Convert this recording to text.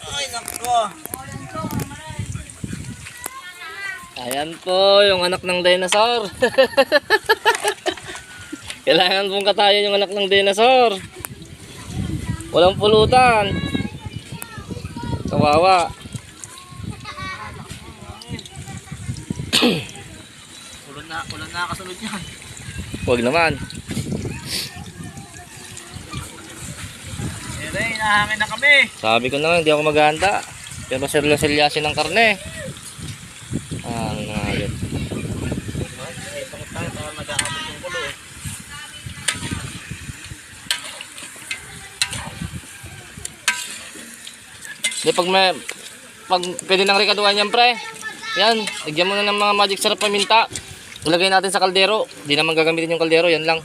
Ay, nako. Ayan po, yung anak ng dinosaur. Kailangan pong katayan yung anak ng dinosaur. Walang pulutan. Kawawa. Ulan na kasunod yan. Huwag naman. Ere, nahangin na kami. Sabi ko na, hindi ako maghahanda. Pero seryosilyasin ng karne. Ano nga yun. Ito ko tayo para mag-aabot yung kulo eh. Di pag pwede nang rekaduhan yan pre. Yan, lagyan mo na ng mga magic sarap paminta. Ilagay natin sa kaldero. Di naman gagamitin yung kaldero, yan lang.